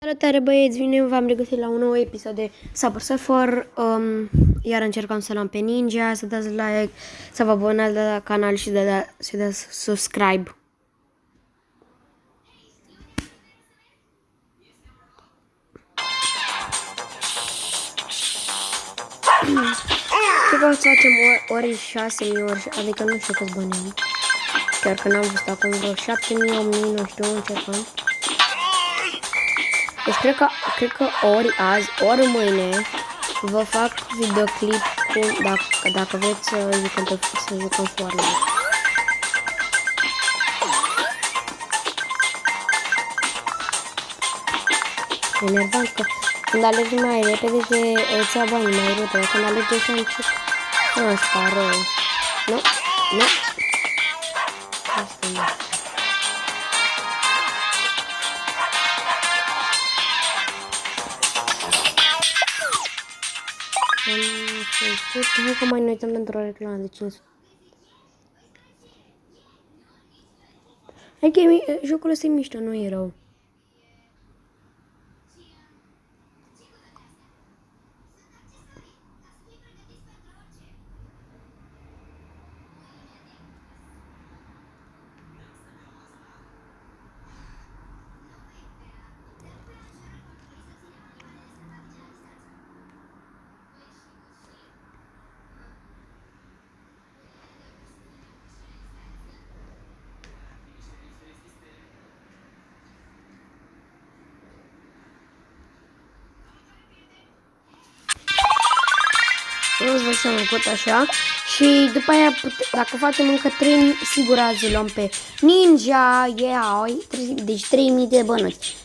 Salutare băieți, bine v-am regăsit la un nou episod de Subway Surfer. Iar încercăm să luăm pe Ninja, să dați like, să vă abonați la canal și să dați subscribe. Cred că o să facem ori 6.000 adică nu știu câți bani am. Chiar că n-am văzut acum vreo 7.000, 8.000, nu știu, încercăm. Deci cred că ori azi, ori mâine vă fac videoclip cu, dacă vreți să jucăm Fortnite. E enervant că când alergi mai repede îți ia banii mai repede, când alergi așa încet, nu își pare rău. Nu. Asta nu. Hai că mai ne uităm pentru o reclamă de 500. Hai că jocul ăsta e mișto, nu e rău. Îți facem un cot așa și după aia, dacă facem încă 3, sigur azi luăm pe Ninja, deci 3.000 de bănuți.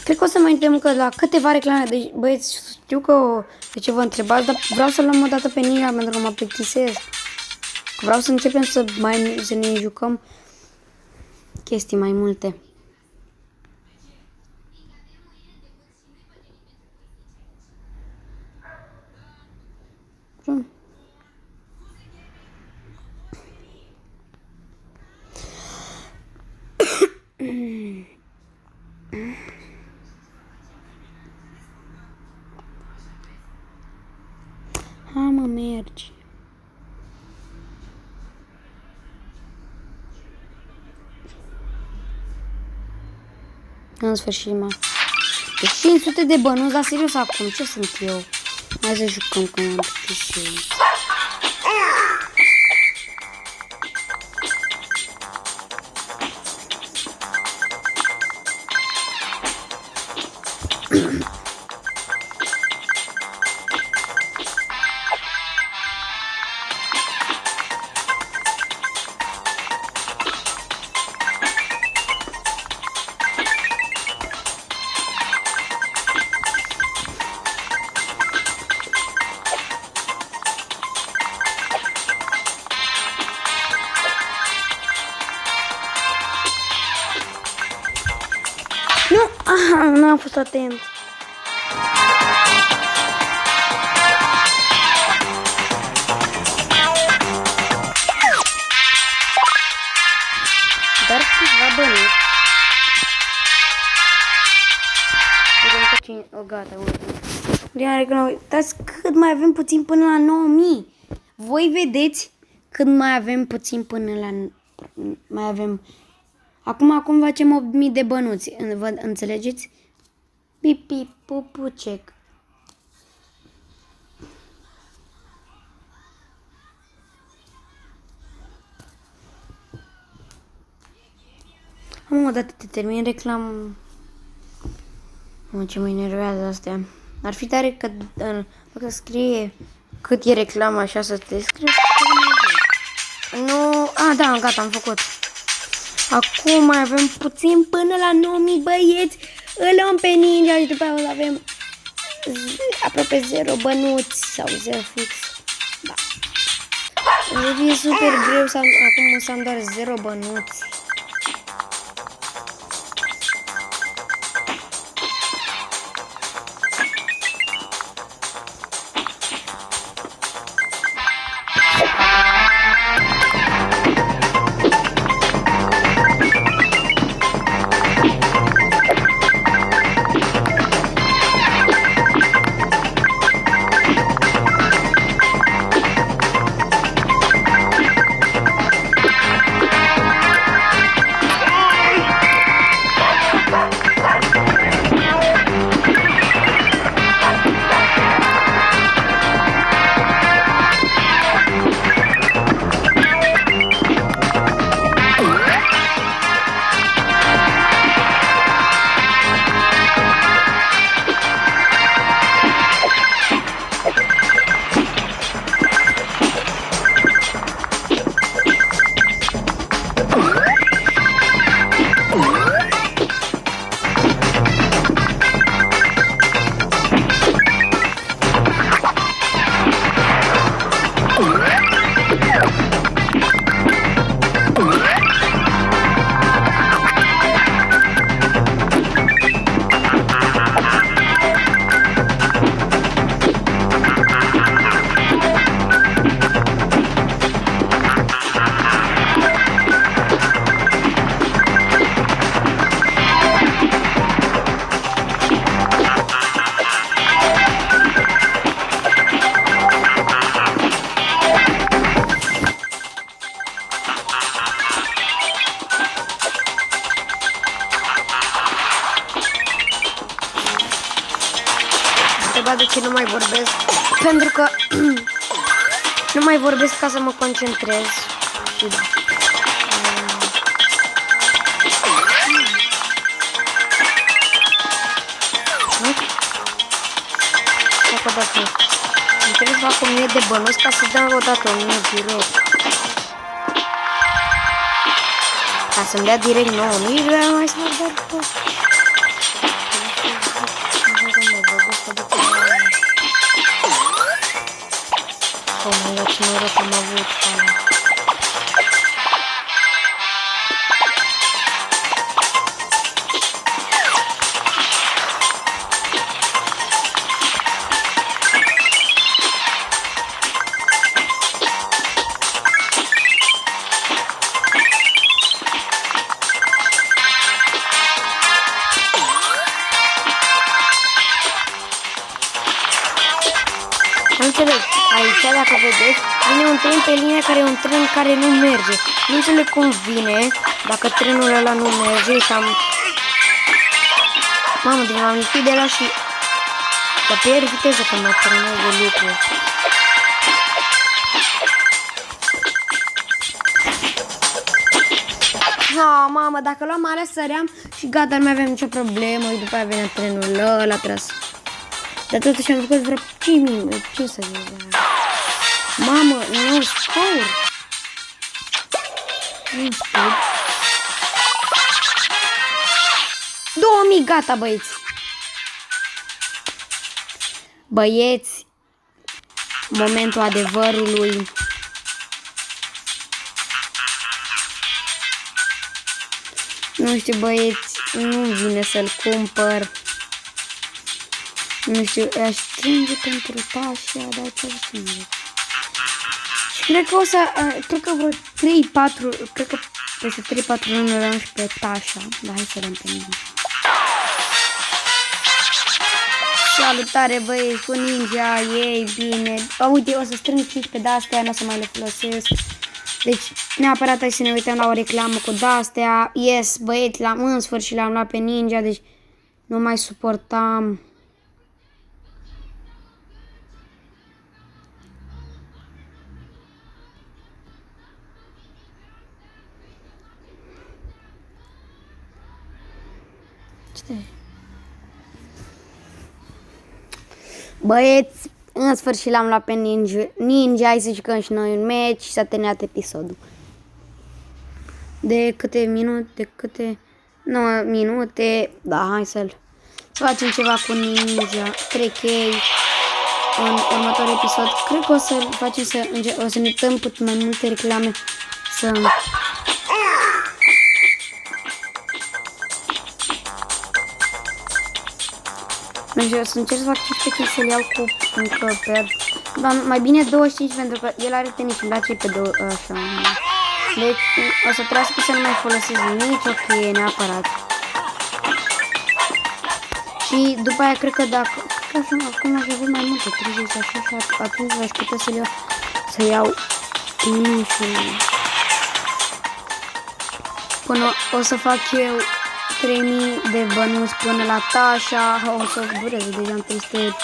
Cred că o să mai uităm încă la câteva reclame, deci băieți, știu că de ce vă întrebați, dar vreau să luăm o dată pe Ninja pentru că mă plictisesc. Vreau să începem să ne jucăm chestii mai multe. Hai mă, mergi. În sfârșit, mă. Deci 500 de bănuți, dar serios acum, ce sunt eu? Hai să jucăm cum am plictisit. Nu am fost atent. Dar câțiva bănuți. Gata, uitați cât mai avem puțin până la 9.000. Voi vedeți cât mai avem puțin până la... Mai avem... Acum facem 8.000 de bănuți, înțelegeți? Pipi, pupucec. Am o dată te termin reclam. Mă, ce mă enervează astea. Ar fi tare că dacă scrie cât e reclama așa să te scrie. Nu, da, gata, am făcut. Acum mai avem puțin până la 9.000 băieți. Îl luăm pe Ninja și după aia o să avem aproape 0 bănuți sau 0 fix. Da. O să fie super greu acum să am doar 0 bănuți. întrebat de ce nu mai vorbesc. Pentru că nu mai vorbesc ca să mă concentrez. Și da. Îmi trebuie să fac 1000 de bănuți ca să dau odată 1000 direct. Ca să-mi dea direct 9000 și vreau mai să mă dau tot. Oh, la ce noroc am avut. Nu înțeleg, aici dacă vedeți, vine un tren pe linia care e un tren care nu merge. Nu înțeleg cum vine, dacă trenul ăla nu merge și am... Mamă, din am lipit de la și... Dar pierd viteză când mă turnez de lucru. Ha, mamă, dacă luam alea săream și gata, nu mai aveam nicio problemă. După aia venea trenul ăla tras. Dar totuși am făcut vreo 5.000, ce să zic? Mamă, nu scor! Nu știu. 2000, gata, băieți! Băieți, momentul adevărului. Nu știu, băieți, nu vine să-l cumpăr. Nu știu, aș strânge pentru Tasha, dar ce știu. Și cred că o să, cred că vreo 3-4, cred că peste 3-4 luni rămân și pe Tasha. Dar hai să le întâlnim. Salutare, băieți, cu Ninja, ei, bine. Uite, o să strâng 15 de-astea, nu o să mai le folosesc. Deci, neapărat hai să ne uităm la o reclamă cu de-astea. Yes, băieți, în sfârșit l-am luat pe Ninja, deci nu mai suportam. Băieți, în sfârșit l-am luat pe Ninja, hai să jucăm și noi un match și s-a terminat episodul. De câte minute, 9 minute, da, hai să facem ceva cu Ninja, 3K în următorul episod. Cred că o să facem o să ne dăm puțin mai multe reclame să... Nu știu, o să încerc să fac 15 să-l iau cu încă pe... Dar mai bine 25 pentru că el are tenis și îmi place pe așa. Deci o să trească să nu mai folosesc nici o cheie neapărat. Și după aia cred că dacă... Acum aș avea mai multe, 30 așa și atunci v-aș putea să iau nișul. Până o să fac eu 3000 de bănuți până la Tasha, o să dureze, deja am 300.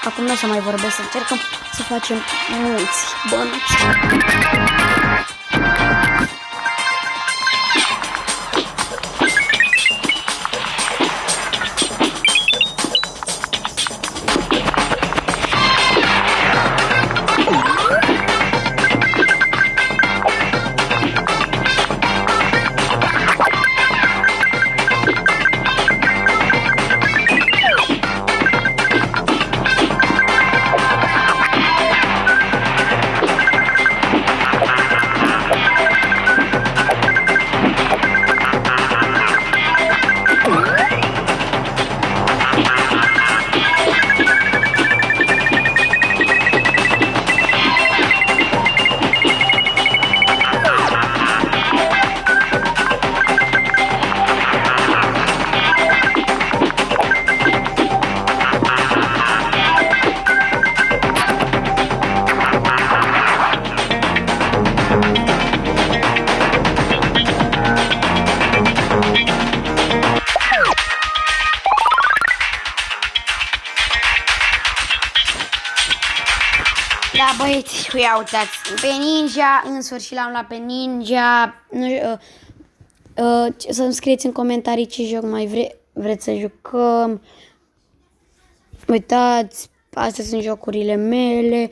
Acum nu o să mai vorbesc, să încercăm să facem mulți bănuți. Băieți, ia uitați, pe Ninja, în sfârșit l-am luat pe Ninja. Să-mi scrieți în comentarii ce joc mai vreți să jucăm. Uitați, astea sunt jocurile mele.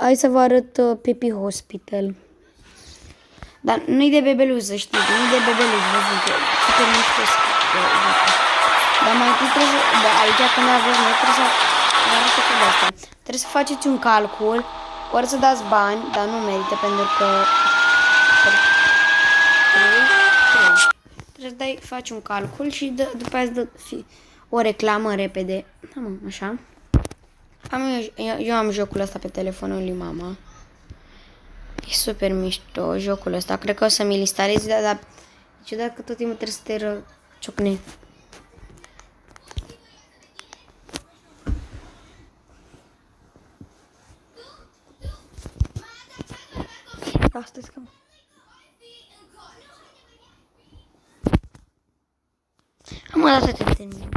Hai să vă arăt Pepi Hospital. Dar nu-i de bebeluză, știți, nu-i de bebeluză, vă zic eu. Super mișto dar mai întâi trebuie să, aici când aveți, noi trebuie să vă arăt cu de-astea. Trebuie să faceți un calcul, ori să dați bani, dar nu merită pentru că trebuie să faci un calcul și după aia o reclamă repede. Așa. Eu am jocul ăsta pe telefonul lui mama. E super mișto jocul ăsta. Cred că o să mi-l instalez, dar ciudat că tot timpul trebuie să te ciocne. Astăzi cam. Am o dată te termin.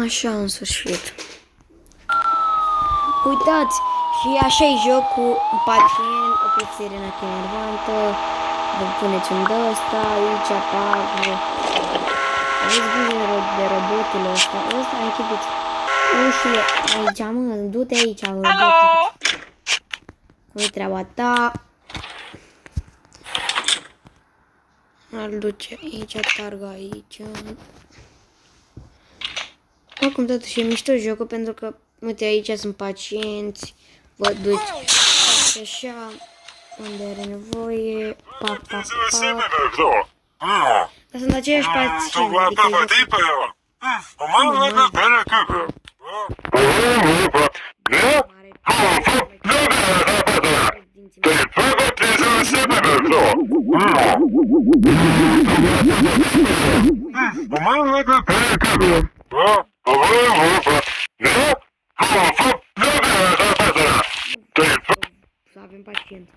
Așa, în sfârșit. Uitați, și așa e jocul, un pacient, o piețere enervantă, vă puneți un d-ăsta, aici apar, aveți grijă de robotul ăsta, închideți ușile, aici, mă, du-te aici, robotul. Nu-i treaba ta. Îl duce aici, targa aici. Oricum, totuși e mișto jocul pentru că, uite, aici sunt pacienți, vă duci așa, unde are nevoie, pac, pac, pac. Dar sunt aceiași pacienți, adică să avem pacient.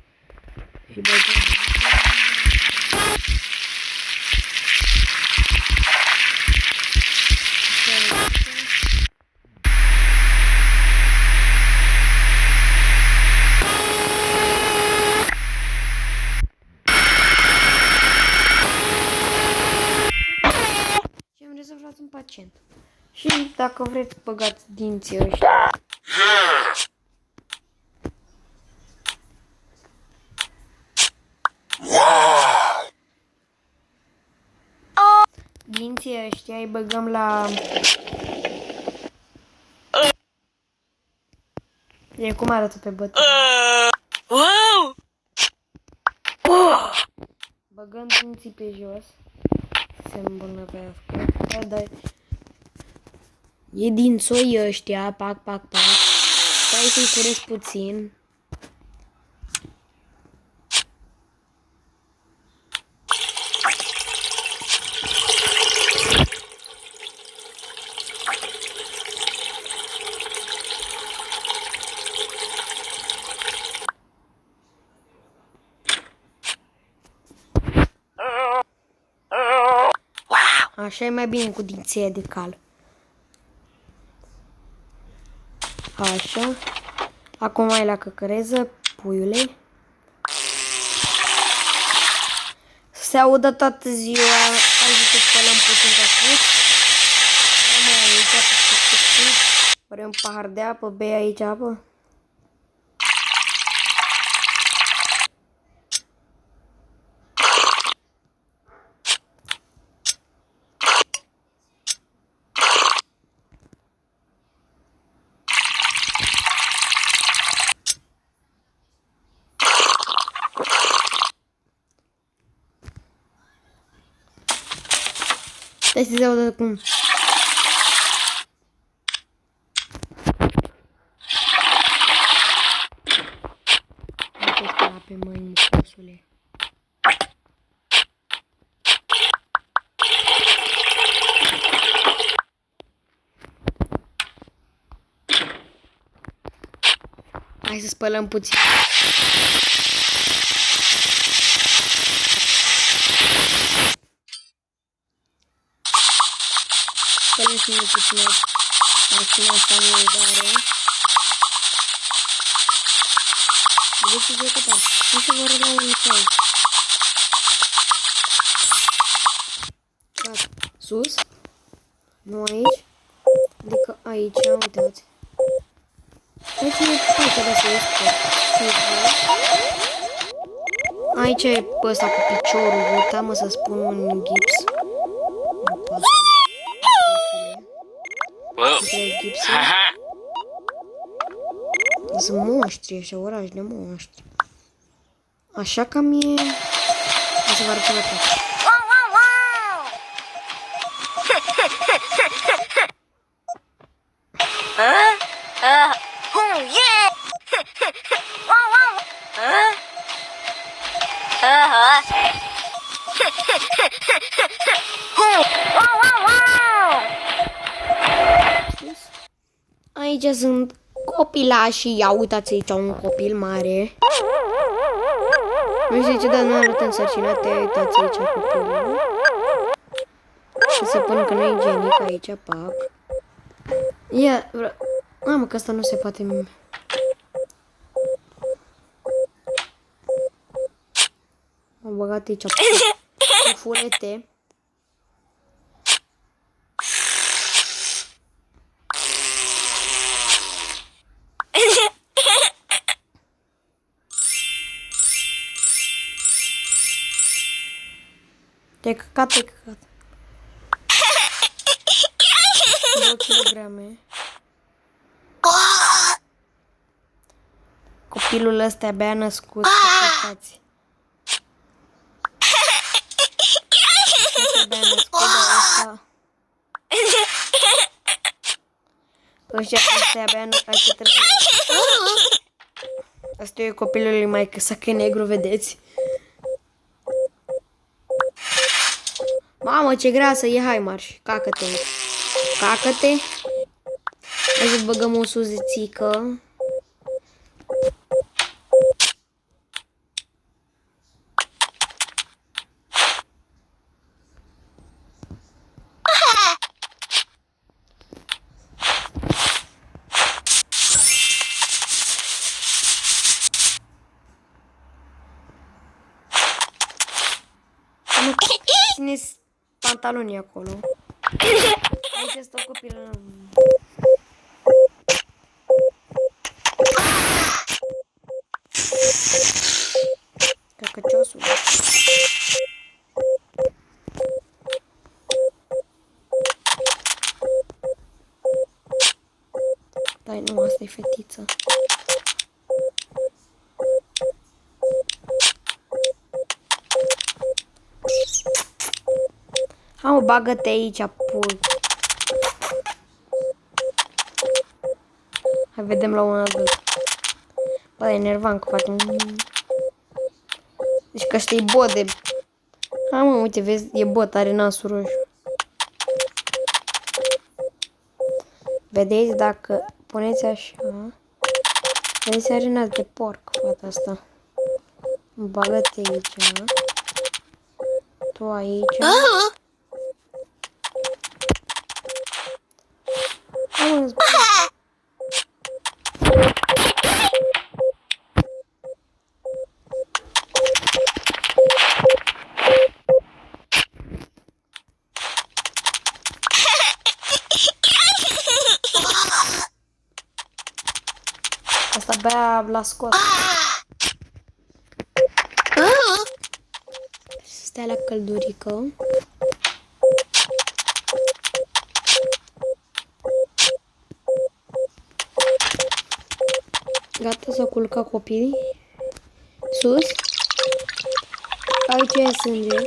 Și am rezolvat un pacient. Și dacă vreți, băgați dinții ăștia. Dinții ăștia îi băgăm la... E cum arată pe bătăi. Băgăm dinții pe jos. Se îmbolnăvească. Dar e dințoi ăștia, pac, pac, pac. Stai să-i curesc puțin. Așa e mai bine cu dinții de cal. Așa. Acum mai la căcăreză, puiule. Să se audă toată ziua. Hai să spălăm puțin ca fut. Mai aici, vrem un pahar de apă, bei aici apă. Stai să se audă cum. Nu te spăla pe mâini, mucosule. Hai să spălăm puțin. spălăm și noi puțin mașina asta nu e doare. Vedeți ce cât am. Nu se vor la un tău. Gata. Sus. Nu aici. Adică aici, uitați. Aici e partea de sus. Aici e pe ăsta cu piciorul. Uitam să spun un gips. Între gipse. Sunt monștri ăștia, oraș de monștri. Așa cam e... O să vă arăt la tot. Aici sunt copilașii. Ia uitați aici un copil mare. Nu știu ce, dar nu arătă însărcinate. Uitați aici copilul. Și se pun că nu e igienic aici, pac. Ia, mamă, că asta nu se poate. Am băgat aici pufulete. Te-ai căcat, te-ai căcat. 2 kilograme. Copilul ăsta abia născut. Uitați. Abia născut, dar ăsta... Ăștia abia născut. Asta e copilul lui maică sa, că e negru, vedeți? Mamă, ce grasă e, hai marș, cacă-te. Cacă-te. Hai să băgăm o suzițică. Țineți pantalonii acolo. Aici este o copilă. Căcăciosul. Dai, nu, asta e fetiță. Hai mă, bagă-te aici, pui. Hai, vedem la un adult. Bă, e enervant că face... Deci că ăsta e bot de... Hai mă, uite, vezi, e bot, are nasul roșu. Vedeți, dacă puneți așa... Vedeți, are nas de porc, fata asta. Bagă-te aici. Tu aici. Asta bea la scot. Să stea la căldurică. Gata, s-a culcat copiii. Sus. Aici e sânge.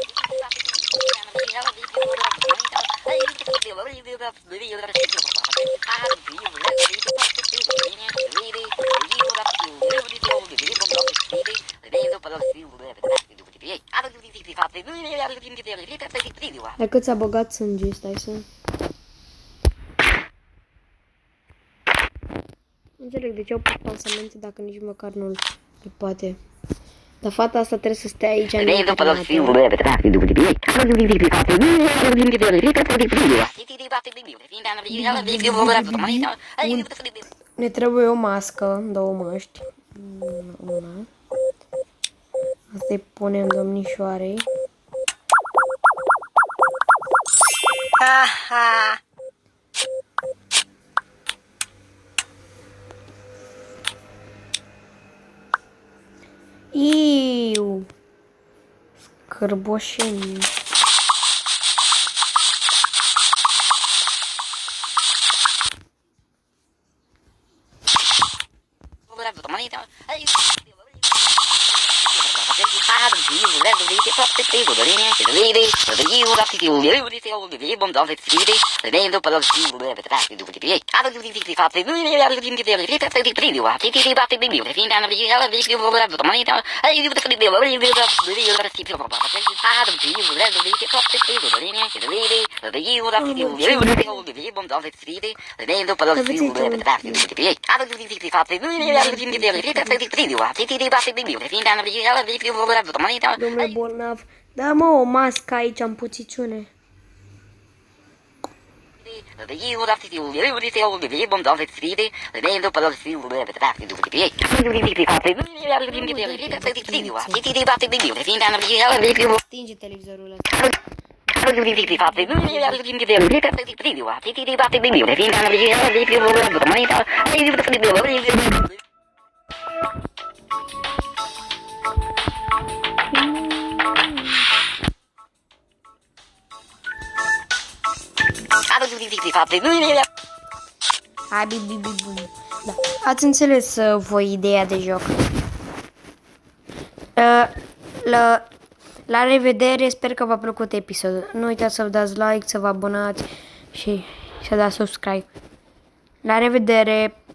De cât ți-a băgat sânge, stai să... Înțeleg de ce au pus pansamente dacă nici măcar nu-l poate Dar fata asta trebuie să stea aici în Vem do internat. Palocil, leva tráfico do Filipe. Ne trebuie o mască, 2 măști. Una. Asta-i punem domnișoarei. Iu! Scârboșenie. Domnule bolnav, da mă o mască aici în puțiciune. Stinge televizorul ăsta. Hai, bum. Da. Ați înțeles voi ideea de joc. La revedere, sper că v-a plăcut episodul. Nu uitați să dați like, să vă abonați și să dați subscribe. La revedere!